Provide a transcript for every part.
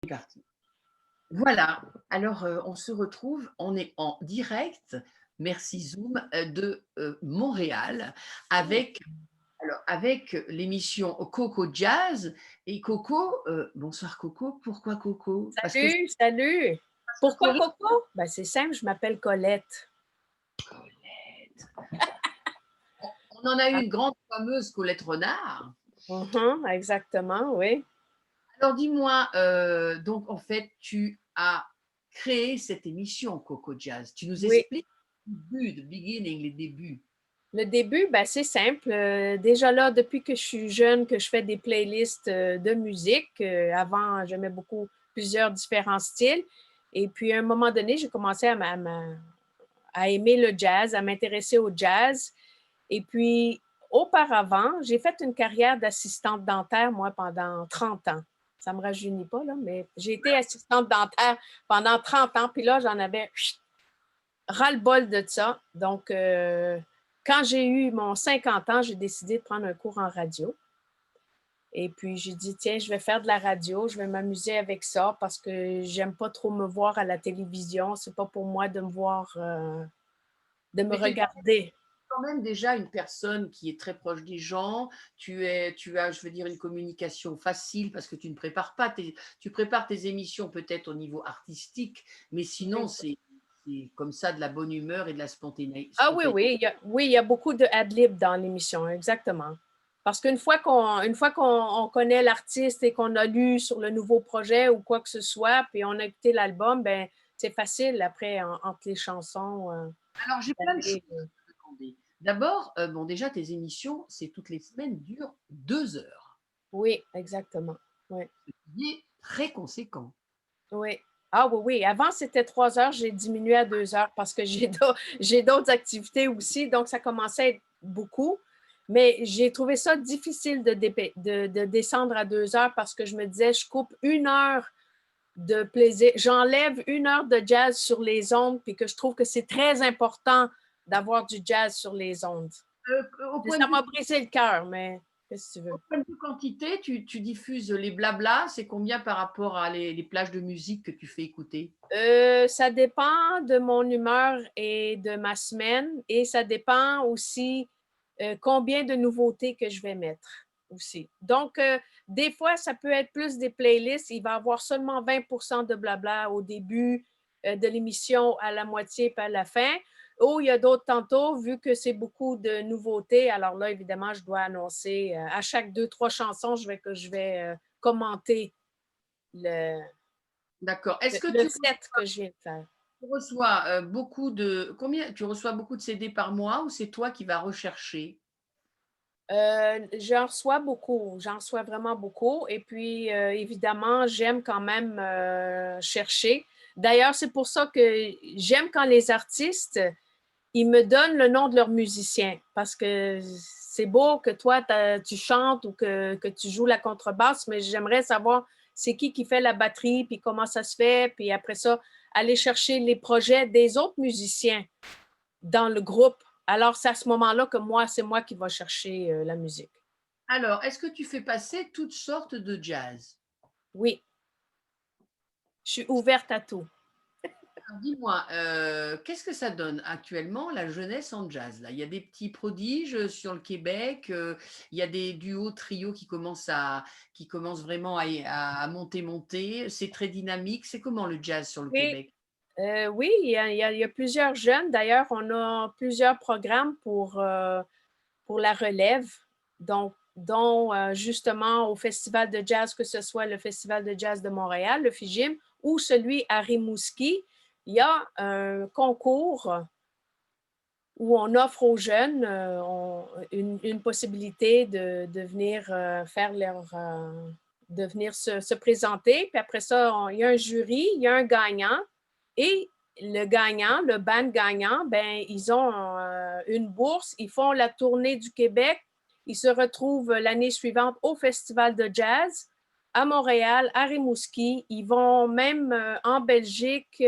C'est parti. Voilà, alors, on se retrouve, on est en direct, merci Zoom, de, Montréal avec l'émission Coco Jazz et Coco, bonsoir Coco. Pourquoi Coco? Salut, salut. Parce que Pourquoi Corinne Coco? Ben, c'est simple, je m'appelle Colette. on en a eu Ah, une grande fameuse Colette Renard. exactement, oui. Alors dis-moi, donc en fait, tu as créé cette émission Coco Jazz. Tu nous Oui. expliques le début, the beginning, les débuts? Le début, ben, c'est simple. Déjà là, depuis que je suis jeune, que je fais des playlists de musique. Avant, j'aimais beaucoup plusieurs différents styles. Et puis, à un moment donné, j'ai commencé à aimer le jazz, à m'intéresser au jazz. Et puis, auparavant, j'ai fait une carrière d'assistante dentaire, moi, pendant 30 ans. Ça ne me rajeunit pas, là, mais j'ai été assistante dentaire pendant 30 ans. Puis là, j'en avais ras-le-bol de ça. Donc, quand j'ai eu mon 50 ans, j'ai décidé de prendre un cours en radio. Et puis, j'ai dit, tiens, je vais faire de la radio, je vais m'amuser avec ça parce que j'aime pas trop me voir à la télévision. C'est pas pour moi de me voir, de me Mais tu es regarder. quand même déjà une personne qui est très proche des gens. Tu as, je veux dire, une communication facile parce que tu ne prépares pas tu prépares tes émissions peut-être au niveau artistique, mais sinon, Oui. c'est comme ça de la bonne humeur et de la Ah oui, spontanéité. oui, oui, il y a beaucoup de ad-lib dans l'émission, exactement. Parce qu'une fois qu'on on connaît l'artiste et qu'on a lu sur le nouveau projet ou quoi que ce soit, puis on a écouté l'album, ben c'est facile après, entre les chansons, Alors, j'ai plein de choses d'aller. à te demander. D'abord, bon, déjà, tes émissions, c'est toutes les semaines, durent 2 heures, Oui, exactement. Oui, ce qui est très conséquent. oui. Ah oui, oui. Avant, c'était 3 heures, j'ai diminué à 2 heures parce que j'ai d'autres activités aussi, donc ça commençait à être beaucoup. Mais j'ai trouvé ça difficile de descendre à 2 heures parce que je me disais, je coupe 1 heure de plaisir, j'enlève 1 heure de jazz sur les ondes, puis que je trouve que c'est très important d'avoir du jazz sur les ondes. Au Et point de ça vue m'a brisé le cœur, mais qu'est-ce que tu Au veux? point de vue quantité, tu diffuses les blablas, c'est combien par rapport à les plages de musique que tu fais écouter? Ça dépend de mon humeur et de ma semaine et ça dépend aussi combien de nouveautés que je vais mettre aussi. Donc, des fois, ça peut être plus des playlists. Il va y avoir seulement 20% de blabla au début de l'émission, à la moitié puis à la fin. Ou il y a d'autres tantôt, vu que c'est beaucoup de nouveautés. Alors là, évidemment, je dois annoncer à chaque 2, 3 chansons, je vais commenter le, D'accord. Est-ce que le set que je viens de faire. tu reçois tu reçois beaucoup de CD par mois ou c'est toi qui vas rechercher? J'en reçois vraiment beaucoup. Et puis, évidemment, j'aime quand même chercher. D'ailleurs, c'est pour ça que j'aime quand les artistes, ils me donnent le nom de leur musicien. Parce que c'est beau que toi, tu chantes ou que tu joues la contrebasse, mais j'aimerais savoir c'est qui fait la batterie, puis comment ça se fait, puis après ça, aller chercher les projets des autres musiciens dans le groupe. Alors, c'est à ce moment-là que moi, c'est moi qui va chercher la musique. Alors, est-ce que tu fais passer toutes sortes de jazz? Oui, je suis ouverte à tout. Alors dis-moi, qu'est-ce que ça donne actuellement la jeunesse en jazz là? Il y a des petits prodiges sur le Québec, il y a des duos, trios qui commencent vraiment à monter. C'est très dynamique. C'est comment le jazz sur le Oui, Québec? oui, il y a plusieurs jeunes. D'ailleurs, on a plusieurs programmes pour la relève, donc, dont justement au Festival de jazz, que ce soit le Festival de jazz de Montréal, le FIJIM, ou celui à Rimouski. Il y a un concours où on offre aux jeunes une possibilité de venir faire de venir se présenter. Puis après ça, il y a un jury, il y a un gagnant. Et le gagnant, le band gagnant, ben, ils ont une bourse, ils font la tournée du Québec, ils se retrouvent l'année suivante au Festival de jazz à Montréal, à Rimouski. Ils vont même en Belgique,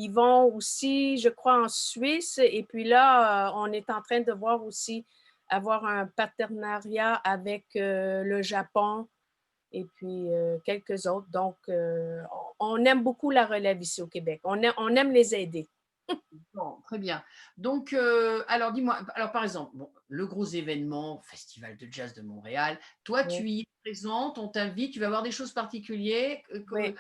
ils vont aussi, je crois, en Suisse. Et puis là, on est en train de voir aussi avoir un partenariat avec le Japon. et puis quelques autres. Donc, on aime beaucoup la relève ici au Québec. On aime les aider. Bon, très bien. Donc, alors dis-moi, alors par exemple, bon, le gros événement, Festival de jazz de Montréal, toi, Oui, tu y es présente, on t'invite, tu vas voir des choses particulières, oui.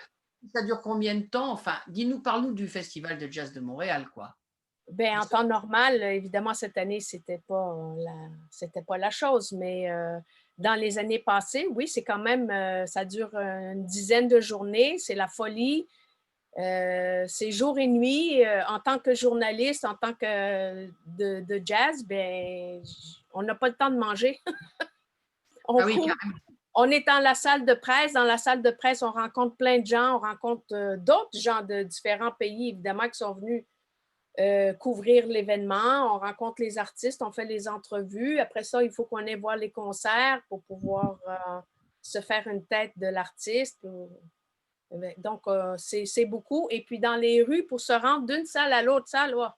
ça dure combien de temps? Enfin, dis-nous, parle-nous du Festival de jazz de Montréal, quoi. Ben, en temps normal, évidemment, cette année, c'était pas la chose, mais dans les années passées, oui, c'est quand même, ça dure une dizaine de journées, c'est la folie. C'est jour et nuit. En tant que journaliste, en tant que de jazz, ben, on n'a pas le temps de manger. On Ah oui, court. carrément. On est dans la salle de presse. Dans la salle de presse, on rencontre plein de gens. On rencontre d'autres gens de différents pays, évidemment, qui sont venus couvrir l'événement. On rencontre les artistes, on fait les entrevues. Après ça, il faut qu'on aille voir les concerts pour pouvoir se faire une tête de l'artiste. Donc, c'est beaucoup. Et puis, dans les rues, pour se rendre d'une salle à l'autre salle, oh,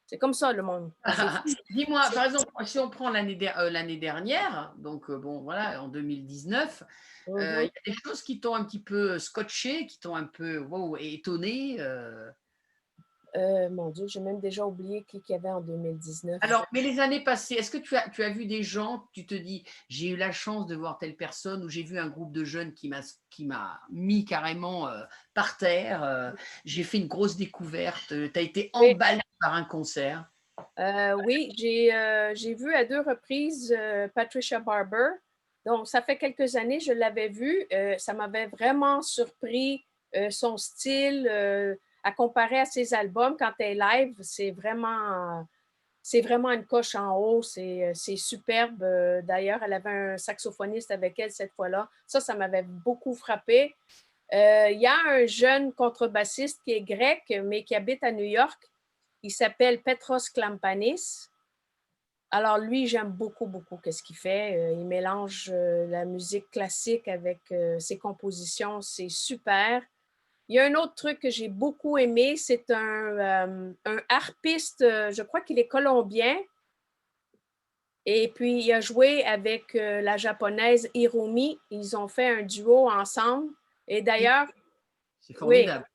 c'est comme ça, le monde. Dis-moi, par exemple, si on prend l'année dernière, donc bon, voilà, en 2019, il y a Mhm. des choses qui t'ont un petit peu scotché, qui t'ont un peu wow, étonné. Mon Dieu, j'ai même déjà oublié qui qu'il y avait en 2019. Alors, mais les années passées, est-ce que tu as vu des gens, tu te dis, j'ai eu la chance de voir telle personne, ou j'ai vu un groupe de jeunes qui m'a mis carrément par terre, j'ai fait une grosse découverte, tu as été Oui, emballé par un concert. oui, j'ai vu à 2 reprises Patricia Barber. Donc, ça fait quelques années, je l'avais vue. Ça m'avait vraiment surpris son style à comparer à ses albums quand elle est live. C'est vraiment une coche en haut. C'est superbe. D'ailleurs, elle avait un saxophoniste avec elle cette fois-là. Ça m'avait beaucoup frappé. Il y a un jeune contrebassiste qui est grec, mais qui habite à New York. Il s'appelle Petros Klampanis. Alors lui, j'aime beaucoup, beaucoup qu'est-ce qu'il fait. Il mélange la musique classique avec ses compositions. C'est super. Il y a un autre truc que j'ai beaucoup aimé, c'est un harpiste, je crois qu'il est colombien, et puis il a joué avec la japonaise Hirumi. Ils ont fait un duo ensemble. Et d'ailleurs, C'est oui, formidable.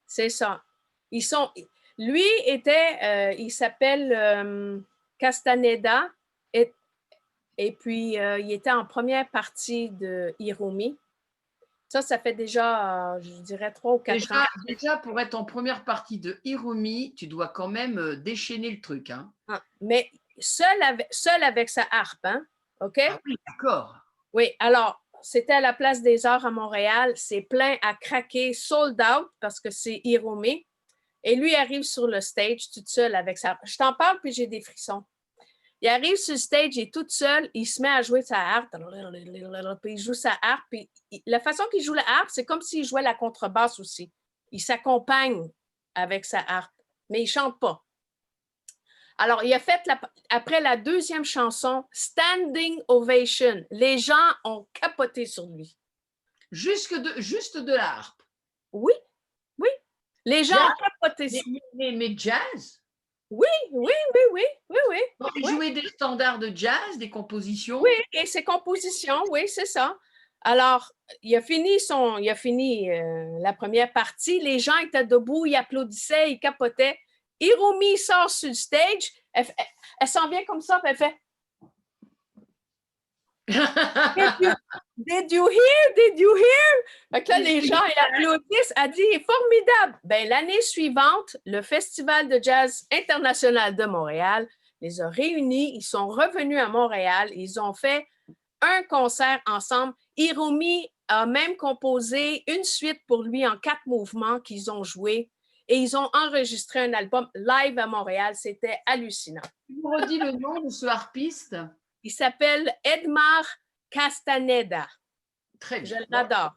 c'est ça. Ils sont, lui il s'appelle Castaneda, et, et puis il était en première partie de Hirumi. Ça fait déjà, je dirais, 3 ou 4 ans. Déjà, pour être en première partie de Hirumi, tu dois quand même déchaîner le truc. Hein. Ah, mais seul avec sa harpe, hein? OK? Ah oui, d'accord. Oui, alors, c'était à la Place des Arts à Montréal. C'est plein à craquer, sold out, parce que c'est Hirumi. Et lui arrive sur le stage toute seule avec sa... Je t'en parle, puis j'ai des frissons. Il arrive sur le stage, il est tout seul, il se met à jouer sa harpe, puis il joue sa harpe. Puis la façon qu'il joue la harpe, c'est comme s'il jouait la contrebasse aussi. Il s'accompagne avec sa harpe, mais il ne chante pas. Alors, il a fait, après la deuxième chanson, Standing Ovation. Les gens ont capoté sur lui. Juste de la harpe. Oui, oui. Les gens Jazz, ont capoté sur lui. mais jazz. Oui, oui, oui, oui, oui, oui. Donc, il Oui, jouait des standards de jazz, des oui, compositions. et ses compositions, oui, c'est ça. Alors, il a fini la première partie. Les gens étaient debout, ils applaudissaient, ils capotaient. Hirumi sort sur le stage, elle s'en vient comme ça, puis elle fait Did you hear? Did you hear? Fait que là, les gens ils applaudissent. Elle dit formidable. Ben, l'année suivante, le Festival de jazz international de Montréal les a réunis. Ils sont revenus à Montréal. Ils ont fait un concert ensemble. Hirumi a même composé une suite pour lui en 4 mouvements qu'ils ont joué. Et ils ont enregistré un album live à Montréal. C'était hallucinant. Tu me redis le nom de ce harpiste? Il s'appelle Edmar Castaneda. Très Je bien. l'adore.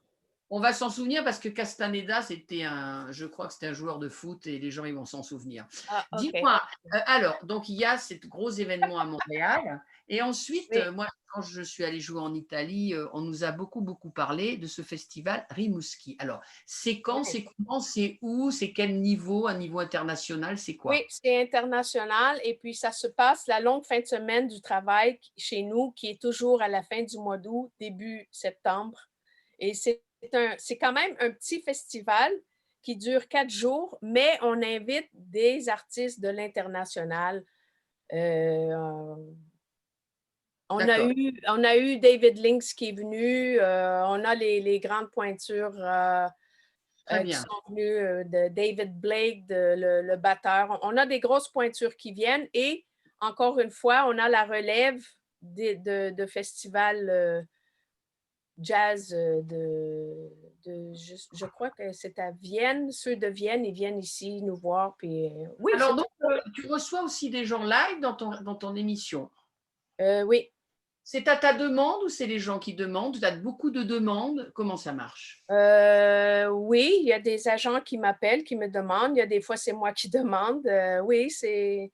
On va s'en souvenir parce que Castaneda, je crois que c'était un joueur de foot et les gens ils vont s'en souvenir. Ah, OK. Dis-moi, alors, donc il y a ce gros événement à Montréal et ensuite, Oui, moi, quand je suis allée jouer en Italie, on nous a beaucoup, beaucoup parlé de ce festival Rimouski. Alors, c'est quand, oui. c'est comment, c'est où, c'est quel niveau, un niveau international, c'est Oui, quoi? c'est international et puis ça se passe la longue fin de semaine du travail chez nous qui est toujours à la fin du mois d'août, début septembre. Et c'est quand même un petit festival qui dure 4 jours, mais on invite des artistes de l'international. D'accord, On a eu David Lynx qui est venu, on a les grandes pointures très qui bien. sont venues, de David Blake, le batteur. On a des grosses pointures qui viennent et encore une fois, on a la relève de festivals jazz je crois que c'est à Vienne. Ceux de Vienne, ils viennent ici nous voir. Puis, oui, Alors c'est donc, tu reçois aussi des gens live dans ton émission. oui. C'est à ta demande ou c'est les gens qui demandent? Tu as beaucoup de demandes. Comment ça marche? Oui, il y a des agents qui m'appellent, qui me demandent. Il y a des fois, c'est moi qui demande. Oui, c'est.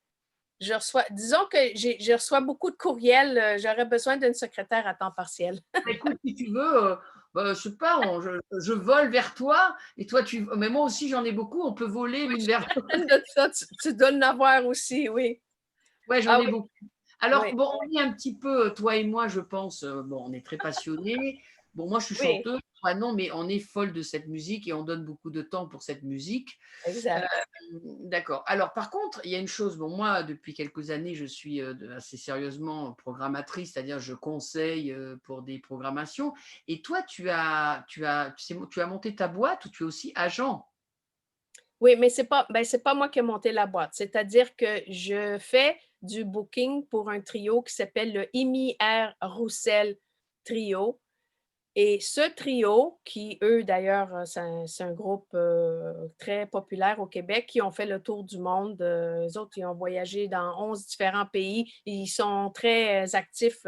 Je reçois, disons que je reçois beaucoup de courriels. J'aurais besoin d'une secrétaire à temps partiel. Écoute, si tu veux, bah, je sais pas, je vole vers toi et toi tu. Mais moi aussi j'en ai beaucoup. On peut voler l'une vers l'autre. De ça, tu dois en avoir aussi, oui. Ouais, j'en Ah ai oui, beaucoup. Alors, oui, bon, on est un petit peu, toi et moi, je pense, bon, on est très passionnés. Bon, moi, je suis oui, chanteuse, toi non, mais on est folle de cette musique et on donne beaucoup de temps pour cette musique. Euh, exact. d'accord. Alors, par contre, il y a une chose, bon, moi, depuis quelques années, je suis assez sérieusement programmatrice, c'est-à-dire je conseille pour des programmations. Et toi, tu as monté ta boîte ou tu es aussi agent? Oui, mais c'est pas moi qui ai monté la boîte. C'est-à-dire que je fais du booking pour un trio qui s'appelle le Imi R. Roussel Trio. Et ce trio, qui eux d'ailleurs, c'est un groupe très populaire au Québec, qui ont fait le tour du monde. Les autres, ils ont voyagé dans 11 différents pays. Ils sont très actifs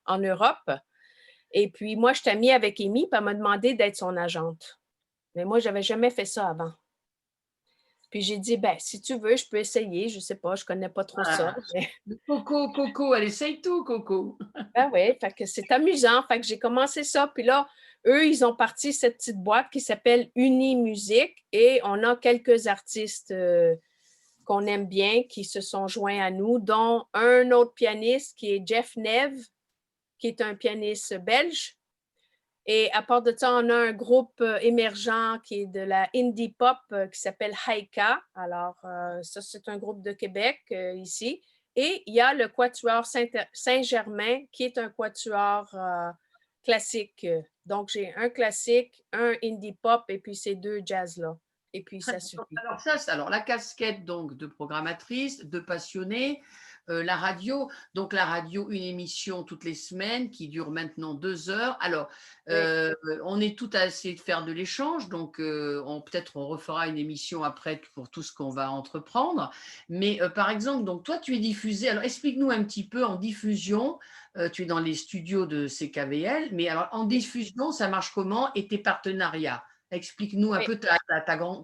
en Europe. Et puis moi, je suis amie avec Amy, puis elle m'a demandé d'être son agente. Mais moi, je n'avais jamais fait ça avant. Puis j'ai dit, ben, si tu veux, je peux essayer. Je ne sais pas, je ne connais pas trop ça. Ah, Mais Coco, elle essaye tout, Coco. ben oui, fait que c'est amusant. Fait que j'ai commencé ça. Puis là, eux, ils ont parti cette petite boîte qui s'appelle Unimusique et on a quelques artistes qu'on aime bien qui se sont joints à nous, dont un autre pianiste qui est Jeff Neve, qui est un pianiste belge. Et à part de ça, on a un groupe émergent qui est de la indie pop qui s'appelle Haika. Alors, ça, c'est un groupe de Québec ici. Et il y a le Quatuor Saint-Germain qui est un quatuor classique. Donc, j'ai un classique, un indie pop et puis ces deux jazz-là. Et puis, Très ça bien. suffit. Alors la casquette donc de programmatrice, de passionnée, la radio, donc la radio, une émission toutes les semaines qui dure maintenant 2 heures. Alors, Oui. on est tout à essayer de faire de l'échange, donc peut-être on refera une émission après pour tout ce qu'on va entreprendre. Mais par exemple, donc toi tu es diffusé, alors explique-nous un petit peu en diffusion, tu es dans les studios de CKVL, mais alors en Oui. diffusion, ça marche comment et tes partenariats? Explique-nous un Oui. peu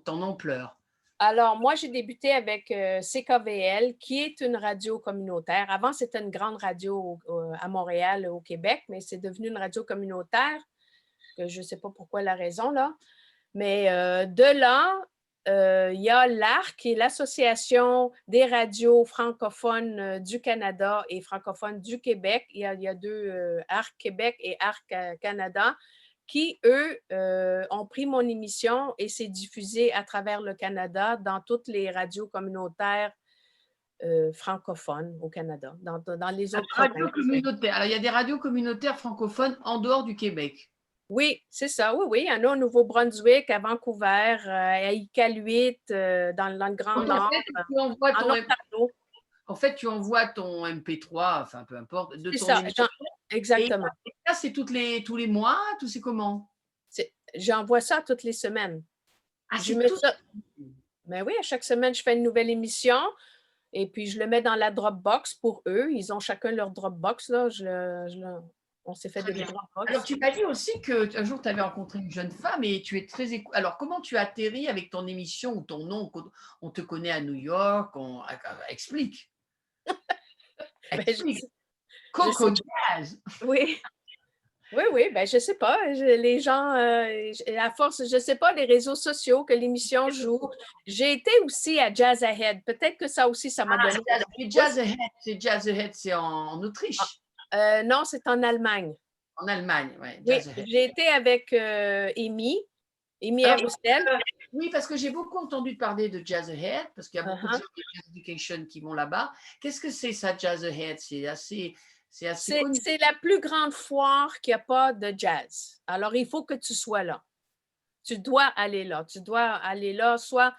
ton ampleur. Alors, moi, j'ai débuté avec CKVL, qui est une radio communautaire. Avant, c'était une grande radio à Montréal, au Québec, mais c'est devenu une radio communautaire, que je ne sais pas pourquoi la raison, là. Mais de là, il y a l'ARC, qui est l'Association des radios francophones du Canada et francophones du Québec. Il y a deux, ARC Québec et ARC Canada, qui, eux, ont pris mon émission et c'est diffusé à travers le Canada dans toutes les radios communautaires francophones au Canada, dans les autres Radio provinces. communautaire. Alors, il y a des radios communautaires francophones en dehors du Québec. Oui, c'est ça. Oui, oui. Il y en a au Nouveau-Brunswick, à Vancouver, à Iqaluit, dans le Grand Donc, en Nord, fait, tu envoies en ton, Ontario. tu envoies ton MP3, enfin, peu importe, de C'est ton ça. émission. Et Exactement. ça, c'est tous les mois, tout c'est comment? J'envoie ça toutes les semaines. Ah, Je c'est mets tout. ça. Ben oui, à chaque semaine, je fais une nouvelle émission et puis je le mets dans la Dropbox pour eux. Ils ont chacun leur Dropbox, là. On s'est fait Très des bien. Alors, Dropbox. tu m'as dit aussi qu'un jour, tu avais rencontré une jeune femme et tu es très Alors, comment tu as atterri avec ton émission ou ton nom? On te connaît à New York. Explique. Ben, Explique. je sais. Coco Jazz. Oui. Oui, oui, ben je sais pas. Les gens, à force, je sais pas, les réseaux sociaux que l'émission joue. J'ai été aussi à Jazz Ahead. Peut-être que ça aussi, ça m'a donné un coup de pouce. C'est Jazz Ahead, c'est en Ah, Autriche. non, c'est en Allemagne. En Allemagne, ouais, Oui, Jazz Ahead. j'ai été avec Amy Alors, Arustel. oui, parce que j'ai beaucoup entendu parler de Jazz Ahead, parce qu'il y a beaucoup de Uh-huh. gens de Jazz Education qui vont là-bas. Qu'est-ce que c'est ça, Jazz Ahead? C'est assez connu. C'est la plus grande foire qu'il n'y a pas de jazz. Alors, il faut que tu sois là. Tu dois aller là. Tu dois aller là, C'est soit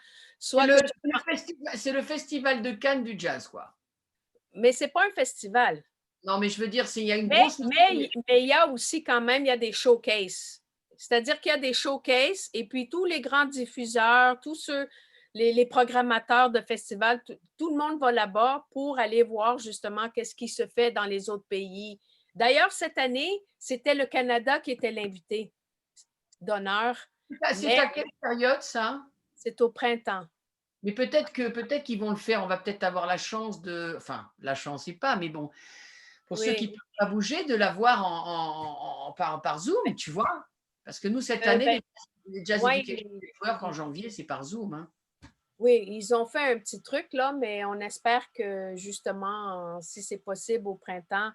le, que c'est le c'est le festival de Cannes du jazz, quoi. mais ce n'est pas un festival. Non, mais je veux dire, il y a une Mais, grosse. mais, mais il y a aussi quand même, il y a des showcases. C'est-à-dire qu'il y a des showcases et puis tous les grands diffuseurs, tous ceux, les programmateurs de festivals, tout le monde va là-bas pour aller voir justement qu'est-ce qui se fait dans les autres pays. D'ailleurs, cette année, c'était le Canada qui était l'invité d'honneur, C'est mais à quelle période, ça? c'est au printemps. Mais peut-être qu'ils vont le faire. On va peut-être avoir la chance de. Enfin, la chance, c'est pas, mais bon, pour ceux qui ne Oui. peuvent pas bouger, de la voir par Zoom, tu vois. Parce que nous, cette année, Ben, les Jazz Education ouais, Network en janvier, c'est par Zoom. Hein. oui, ils ont fait un petit truc là, mais on espère que justement, si c'est possible au printemps,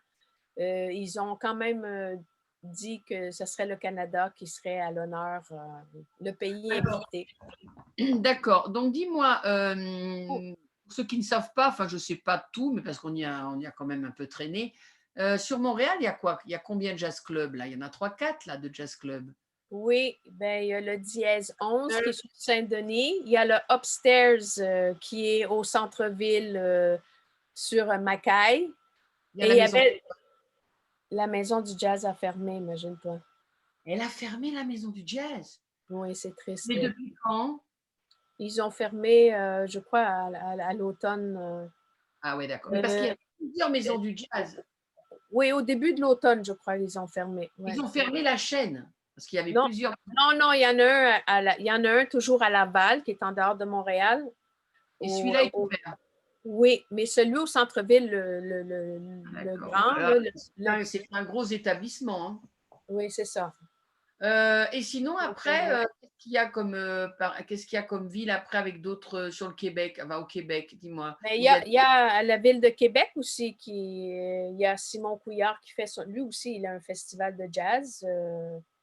ils ont quand même dit que ce serait le Canada qui serait à l'honneur, le pays D'accord. invité. D'accord. Donc, dis-moi, Oh, pour ceux qui ne savent pas, enfin, je ne sais pas tout, mais parce qu'on y a quand même un peu traîné. Sur Montréal, il y a quoi? Il y a combien de jazz clubs là? Il y en a 3, 4 là de jazz clubs. oui, ben, il y a le dièse 11 qui est sur Saint-Denis. Il y a le Upstairs qui est au centre-ville sur Mackay. Il y a Et la il y maison. avait la maison du jazz à fermer, imagine-toi. Elle a fermé la maison du jazz. Oui, c'est triste. Mais depuis quand? Ils ont fermé, je crois, à l'automne. Ah ouais, d'accord. Mais parce qu'il y Euh, a plusieurs maisons du jazz. oui, au début de l'automne, je crois, ils ont fermé. Ouais. Ils ont fermé la chaîne parce qu'il y avait Non, plusieurs. non, il y en a un, il y en a un toujours à Laval, qui est en dehors de Montréal. Et Au- celui-là est au- ouvert. oui, mais celui au centre-ville, le D'accord. grand, là, Alors, c'est un gros établissement. Hein. oui, c'est ça. Et sinon, Donc, après, qu'est-ce qu'il y a comme ville après avec d'autres sur le Québec? Enfin, au Québec, dis-moi. mais Où il y a, il y a la ville de Québec aussi, il y a Simon Couillard qui fait ça. Lui aussi, il a un festival de jazz.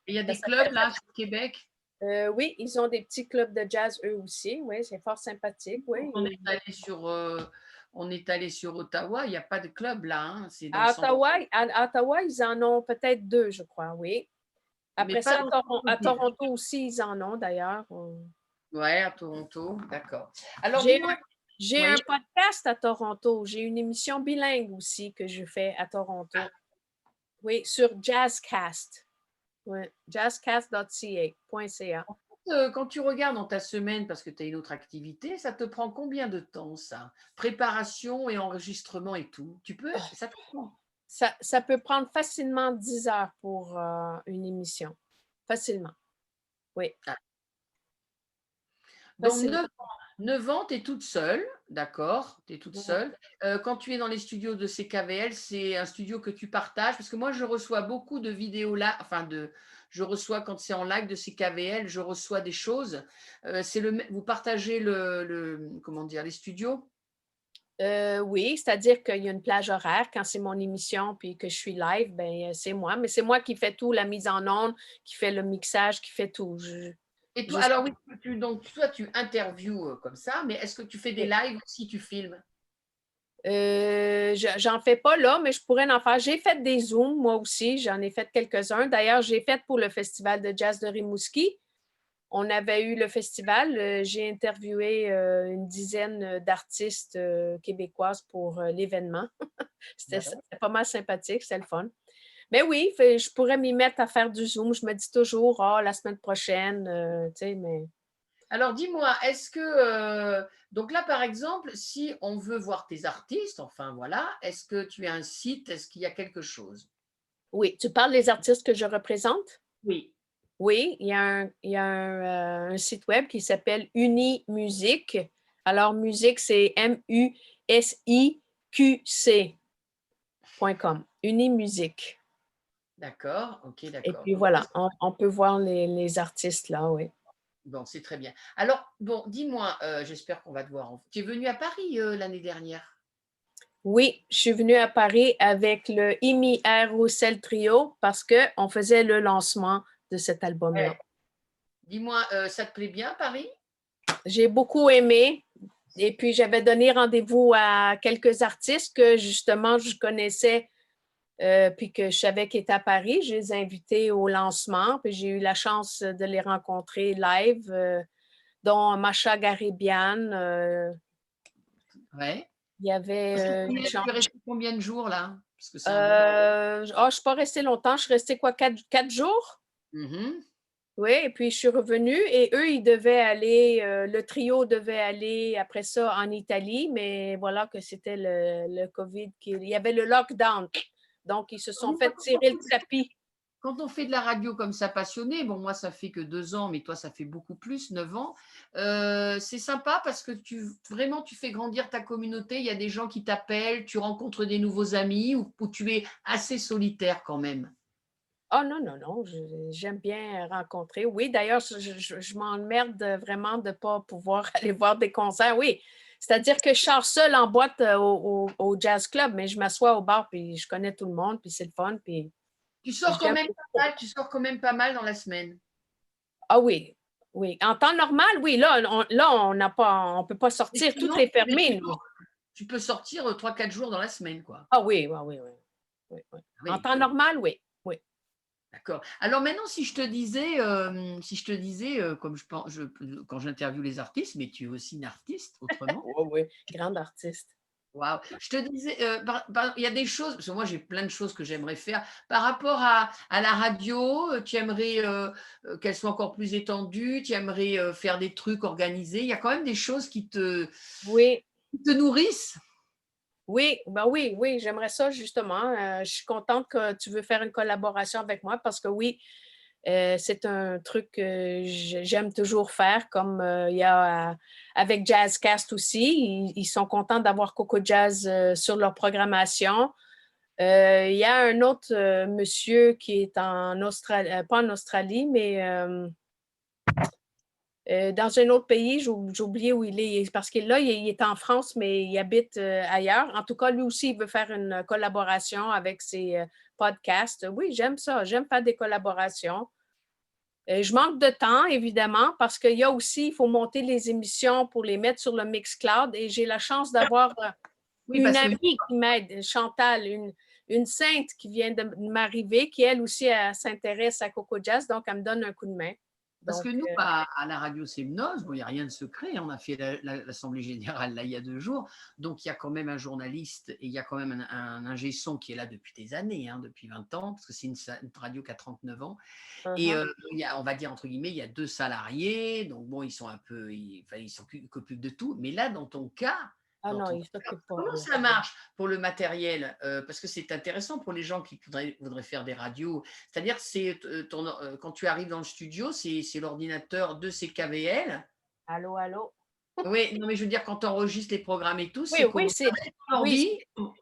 il y a Ça des clubs s'appelle là sur le Québec. Oui, ils ont des petits clubs de jazz eux aussi. Oui, c'est fort sympathique. Oui. On est allé sur Ottawa. Il n'y a pas de club là. Hein. C'est dans le À centre. Ottawa, à Ottawa, ils en ont peut-être deux, je crois, oui. Mais Après pas ça, dans le À centre-ville. Toronto aussi, ils en ont d'ailleurs. Ouais, à Toronto. D'accord. Alors, J'ai dis-moi. j'ai Oui. un podcast à Toronto. J'ai une émission bilingue aussi que je fais à Toronto. Oui, sur Jazzcast. Oui, jazzcast.ca. Quand tu regardes dans ta semaine, parce que tu as une autre activité, ça te prend combien de temps, ça? Préparation et enregistrement et tout. Ça te prend. Ça peut prendre facilement 10 heures pour une émission. Facilement. Oui, Ah. Donc, facilement. 9 ans, tu es toute seule, d'accord? Tu es toute Mhm. seule. Quand tu es dans les studios de CKVL, c'est un studio que tu partages, parce que moi, je reçois beaucoup de vidéos là, je reçois quand c'est en live de CKVL, je reçois des choses. Vous partagez comment dire, les studios? Oui, c'est-à-dire qu'il y a une plage horaire quand c'est mon émission puis que je suis live, ben c'est moi. Mais c'est moi qui fais tout, la mise en onde, qui fait le mixage, qui fait tout. Et toi, Je- alors oui, donc toi, tu interviews comme ça, mais est-ce que tu fais des lives aussi, tu filmes? j'en fais pas là, mais je pourrais en faire. J'ai fait des Zooms, moi aussi. J'en ai fait quelques-uns. D'ailleurs, j'ai fait pour le Festival de jazz de Rimouski. On avait eu le festival. J'ai interviewé une dizaine d'artistes québécoises pour l'événement. C'était pas mal sympathique, c'était le fun. Mais oui, je pourrais m'y mettre à faire du Zoom. Je me dis toujours, la semaine prochaine, tu sais, mais Alors dis-moi, donc là par exemple, si on veut voir tes artistes, enfin voilà, est-ce que tu as un site, est-ce qu'il y a quelque chose? oui, tu parles des artistes que je représente? Oui. Oui, il y a un site web qui s'appelle Unimusique. Alors, musique, c'est musiq.com. Unimusique. D'accord, ok, Et d'accord. puis voilà, on peut voir les artistes là, oui. Bon, c'est très bien. Alors, bon, dis-moi, j'espère qu'on va te voir. Tu es venu à Paris l'année dernière? Oui, je suis venue à Paris avec le Imi Air Roussel Trio parce qu'on faisait le lancement de cet album-là. Ouais. Dis-moi, ça te plaît bien, Paris? J'ai beaucoup aimé et puis j'avais donné rendez-vous à quelques artistes que justement je connaissais puis que je savais qu'ils étaient à Paris. Je les ai invités au lancement puis j'ai eu la chance de les rencontrer live, dont Macha Garibian. Ouais. Il y avait une Tu es chanteuse. resté combien de jours là? Parce que c'est un bon. Je ne suis pas restée longtemps. Je suis restée quoi, 4 jours? Mhm. Oui, et puis je suis revenue et eux, ils devaient aller, le trio devait aller après ça en Italie, mais voilà que c'était le COVID, il y avait le lockdown. Donc, ils se sont Oui, fait tirer le tapis. quand on fait de la radio comme ça passionné, bon moi ça fait que 2 ans, mais toi ça fait beaucoup plus, 9 ans, c'est sympa parce que vraiment tu fais grandir ta communauté, il y a des gens qui t'appellent, tu rencontres des nouveaux amis ou tu es assez solitaire quand même. Oh non, non, non, j'aime bien rencontrer. Oui, d'ailleurs, je m'emmerde vraiment de ne pas pouvoir aller voir des concerts. Oui, c'est-à-dire que je sors seule en boîte au jazz club, mais je m'assois au bar, puis je connais tout le monde, puis c'est le fun, puis Tu je sors quand viens. même pas mal, tu sors quand même pas mal dans la semaine. Ah oui, oui. En temps normal, oui. Là, on n'a pas, on peut pas Mais sortir. Tout sinon, est fermé, nous. tu peux sortir 3-4 jours dans la semaine, quoi. Ah oui, oui, oui, oui. Oui, oui. En Oui. temps normal, oui. Oui. D'accord. Alors maintenant, si je te disais, comme quand j'interviewe les artistes, mais tu es aussi une artiste autrement. Oui, oui. Grande artiste. Waouh. Je te disais, il y a des choses, parce que moi j'ai plein de choses que j'aimerais faire par rapport à la radio. Tu aimerais qu'elle soit encore plus étendue, tu aimerais faire des trucs organisés. Il y a quand même des choses Oui. qui te nourrissent. Oui, ben oui, oui, j'aimerais ça justement. Je suis contente que tu veux faire une collaboration avec moi parce que oui, c'est un truc que j'aime toujours faire, comme il y a avec Jazzcast aussi. Ils sont contents d'avoir Coco Jazz sur leur programmation. Il y a un autre monsieur qui est en Australie, pas en Australie, mais dans un autre pays, j'ai oublié où il est, parce que là, il est en France, mais il habite ailleurs. En tout cas, lui aussi, il veut faire une collaboration avec ses podcasts. Oui, j'aime ça. J'aime faire des collaborations. Je manque de temps, évidemment, parce qu'il y a aussi, il faut monter les émissions pour les mettre sur le Mixcloud. Et j'ai la chance d'avoir Oui, une parce que amie qui m'aide, Chantal, une sainte qui vient de m'arriver, qui elle aussi s'intéresse à Coco Jazz, donc elle me donne un coup de main. Parce que Donc, nous, à la radio Semnoz, bon, il n'y a rien de secret. On a fait l'Assemblée générale là, il y a 2 jours. Donc, il y a quand même un journaliste et il y a quand même un ingé son qui est là depuis des années, hein, depuis 20 ans, parce que c'est une radio qui a 39 ans. Et uh-huh. on va dire, entre guillemets, il y a 2 salariés. Donc, bon, ils sont un peu, ils s'occupent de tout. Mais là, dans ton cas, Ah non, il ne s'occupe pas. comment ça marche pour le matériel? Parce que c'est intéressant pour les gens qui voudraient faire des radios. C'est-à-dire, quand tu arrives dans le studio, c'est l'ordinateur de CKVL. Allô, allô? Oui, non, mais je veux dire, quand tu enregistres les programmes et tout, Oui, c'est oui, comment? Ton oui, ordi?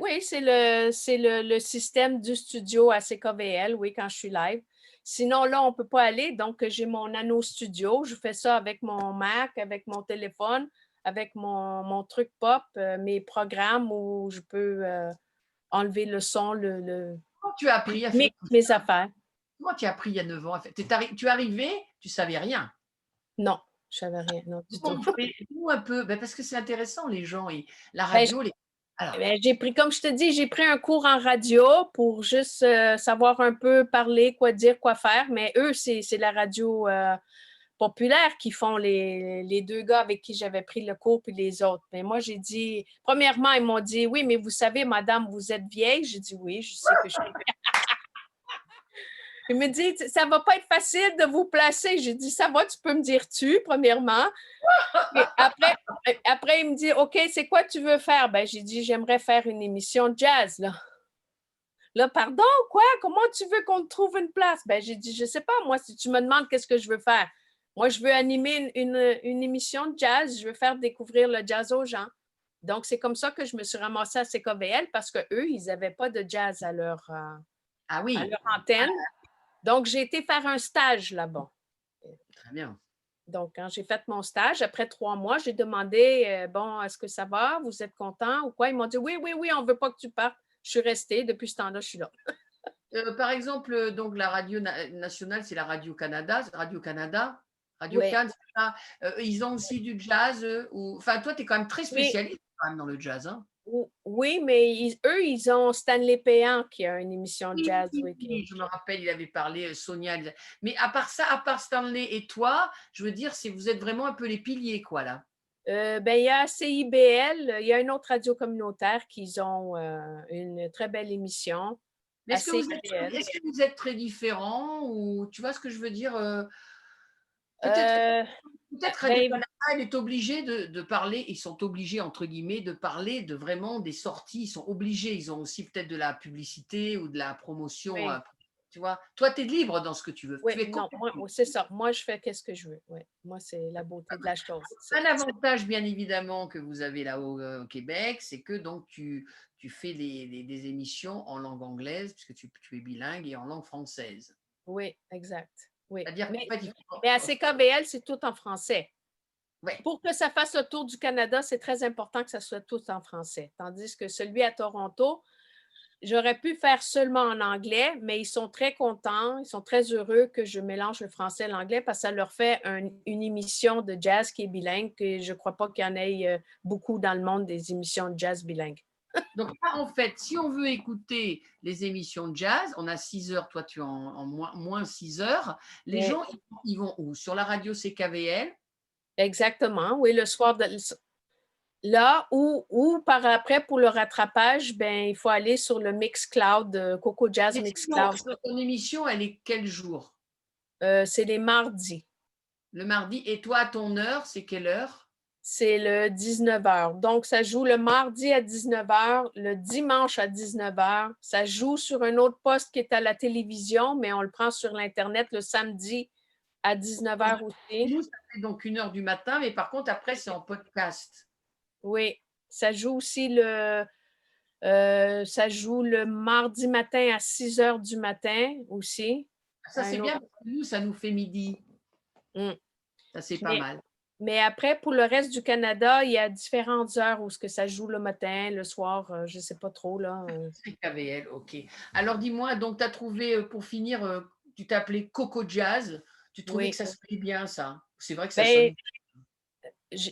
oui, c'est le système du studio à CKVL, oui, quand je suis live. Sinon, là, on ne peut pas aller. Donc, j'ai mon Nano Studio. Je fais ça avec mon Mac, avec mon téléphone, avec mon truc pop, mes programmes où je peux enlever le son, Comment tu as appris à faire mix mes affaires. Comment tu as appris il y a 9 ans à faire? Tu es arrivé, tu savais rien. Non, je ne savais rien, non, du tout. Dis-nous un peu, ben, parce que c'est intéressant, les gens, la Ben, radio. Alors, j'ai pris, comme je te dis, j'ai pris un cours en radio pour juste savoir un peu parler, quoi dire, quoi faire. Mais eux, c'est la radio populaire qui font les deux gars avec qui j'avais pris le cours, puis les autres. Mais moi, j'ai dit, premièrement, ils m'ont dit, oui, mais vous savez, madame, vous êtes vieille. J'ai dit, oui, je sais que je suis vieille. Il me dit, ça va pas être facile de vous placer. J'ai dit, ça va, tu peux me dire tu, premièrement. Et après, il me dit, OK, c'est quoi tu veux faire? Ben, j'ai dit, j'aimerais faire une émission de jazz, là. Là, pardon, quoi? Comment tu veux qu'on te trouve une place? Ben, j'ai dit, je sais pas, moi, si tu me demandes qu'est-ce que je veux faire. Moi, je veux animer une émission de jazz. Je veux faire découvrir le jazz aux gens. Donc, c'est comme ça que je me suis ramassée à CKVL parce qu'eux, ils n'avaient pas de jazz ah à oui, leur antenne. Donc, j'ai été faire un stage là-bas. très bien. Donc, quand j'ai fait mon stage, après 3 mois, j'ai demandé, bon, est-ce que ça va? Vous êtes content ou quoi? Ils m'ont dit, oui, oui, oui, on ne veut pas que tu partes. Je suis restée. Depuis ce temps-là, je suis là. Par exemple, donc la radio nationale, c'est la Radio-Canada, Radio-Canada, Oui, Radio-Can, c'est ça. Ils ont aussi du jazz, ou enfin, toi, tu es quand même très oui, spécialiste quand même dans le jazz, hein? oui, mais eux, ils ont Stanley Péan qui a une émission de Oui, jazz. oui, Oui, oui, je me rappelle, il avait parlé, Sonia. Mais à part ça, à part Stanley et toi, je veux dire, vous êtes vraiment un peu les piliers, quoi, là. Ben, il y a CIBL, il y a une autre radio communautaire qui ont une très belle émission Mais à CIBL. est-ce que vous êtes très différents, ou tu vois ce que je veux dire? Peut-être Euh, peut-être ben, Radio-Canada, elle est obligée de parler, ils sont obligés, entre guillemets, de parler de vraiment des sorties, ils sont obligés, ils ont aussi peut-être de la publicité ou de la promotion, oui, tu vois? Toi, tu es libre dans ce que tu veux. oui, Tu es non, complètement moi, libre. c'est ça. Moi, je fais qu'est-ce que je veux. Oui, moi, c'est la beauté de la chose. Un avantage, bien évidemment, que vous avez là-haut, au Québec, c'est que donc tu fais des émissions en langue anglaise, puisque tu es bilingue, et en langue française. Oui, exact. Oui. C'est-à-dire qu'en Mais, fait, il faut mais à CKVL, c'est tout en français. ouais. Pour que ça fasse le tour du Canada, c'est très important que ça soit tout en français. Tandis que celui à Toronto, j'aurais pu faire seulement en anglais, mais ils sont très contents, ils sont très heureux que je mélange le français et l'anglais parce que ça leur fait une émission de jazz qui est bilingue, que je ne crois pas qu'il y en ait beaucoup dans le monde des émissions de jazz bilingues. Donc là, en fait, si on veut écouter les émissions de jazz, on a 6 heures, toi tu es en moins 6 heures. Les Oui, gens, ils vont où? Sur la radio CKVL? exactement. Oui, le soir de là ou par après pour le rattrapage, ben il faut aller sur le Mixcloud, Coco Jazz Mais sinon, Mixcloud. ton émission, elle est quel jour? C'est les mardis. Le mardi. Et toi, à ton heure, c'est quelle heure? C'est le 19h. Donc, ça joue le mardi à 19h, le dimanche à 19h. Ça joue sur un autre poste qui est à la télévision, mais on le prend sur l'Internet le samedi à 19h aussi. Nous, ça fait donc 1 heure du matin, mais par contre, après, c'est en podcast. Oui, ça joue aussi ça joue le mardi matin à 6h du matin aussi. Ça, Un c'est autre. bien, parce que nous, ça nous fait midi. Mm. Ça, c'est pas Mais, mal. mais après, pour le reste du Canada, il y a différentes heures où ce que ça joue le matin, le soir, je ne sais pas trop, là. CKVL, ok. Alors, dis-moi, donc, tu as trouvé, pour finir, tu t'appelais Coco Jazz. Tu trouvais que Oui. ça sonnait bien, ça? C'est vrai que ça Ben, sonne.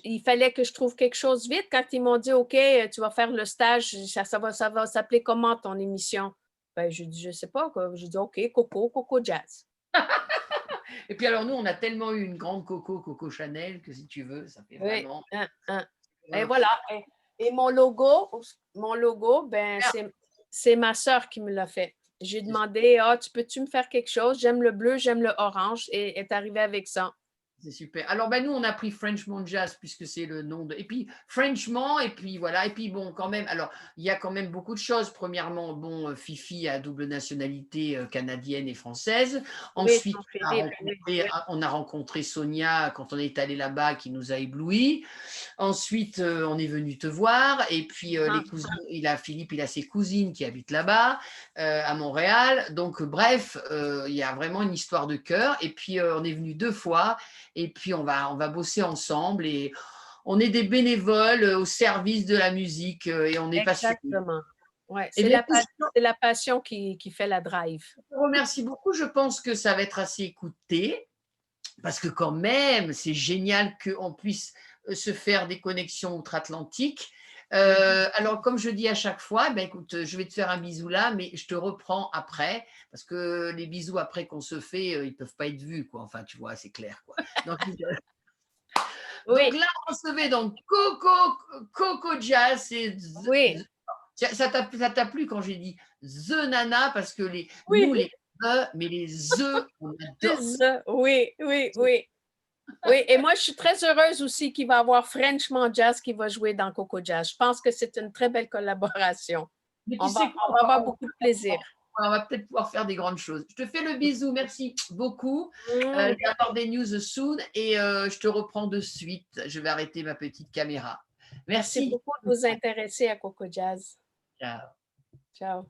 il fallait que je trouve quelque chose vite. Quand ils m'ont dit, OK, tu vas faire le stage, ça va s'appeler comment ton émission? Ben, je dis, je sais pas, quoi. Je dis, OK, Coco Jazz. Et puis, alors, nous, on a tellement eu une grande Coco Chanel, que si tu veux, ça fait Oui, vraiment. Et vraiment voilà. Et mon logo, ben, c'est ma sœur qui me l'a fait. J'ai demandé, tu peux-tu me faire quelque chose? J'aime le bleu, j'aime le orange, et est arrivé avec ça. C'est super. Alors, ben, nous, on a pris Frenchman Jazz, puisque c'est le nom de. Et puis, Frenchman, et puis voilà. Et puis, bon, quand même, alors, il y a quand même beaucoup de choses. Premièrement, bon, Fifi a double nationalité, canadienne et française. Oui, Ensuite, son Philippe, oui. on a rencontré Sonia quand on est allé là-bas, qui nous a éblouis. Ensuite, on est venu te voir. Et puis, Ah, les cousins, Philippe, il a ses cousines qui habitent là-bas, à Montréal. Donc, bref, il y a vraiment une histoire de cœur. Et puis, on est venu 2 fois. Et puis, on va bosser ensemble. Et on est des bénévoles, au service de la musique, et on est passionnés. exactement. Ouais, Eh c'est bien, la passion qui fait la drive. je te remercie beaucoup. Je pense que ça va être assez écouté. Parce que quand même, c'est génial qu'on puisse, se faire des connexions outre-Atlantique. Alors, comme je dis à chaque fois, ben, écoute, je vais te faire un bisou là, mais je te reprends après, parce que les bisous après qu'on se fait, ils ne peuvent pas être vus, quoi. Enfin, tu vois, c'est clair, quoi. Donc, Oui, là, on se met donc Coco Jazz. oui, Ça t'a plu quand j'ai dit The Nana, parce que nous, oui, les The, mais les The, on c'est adore. ça. Oui, oui, oui. Oui, et moi, je suis très heureuse aussi qu'il va y avoir Frenchman Jazz qui va jouer dans Coco Jazz. Je pense que c'est une très belle collaboration. Mais tu On va, sais quoi, on va avoir beaucoup de plaisir. on va peut-être pouvoir faire des grandes choses. Je te fais le bisou, merci beaucoup. Mm. Je vais avoir des news soon, et je te reprends de suite. Je vais arrêter ma petite caméra. Merci Merci. beaucoup de vous intéresser à Coco Jazz. Ciao. Ciao.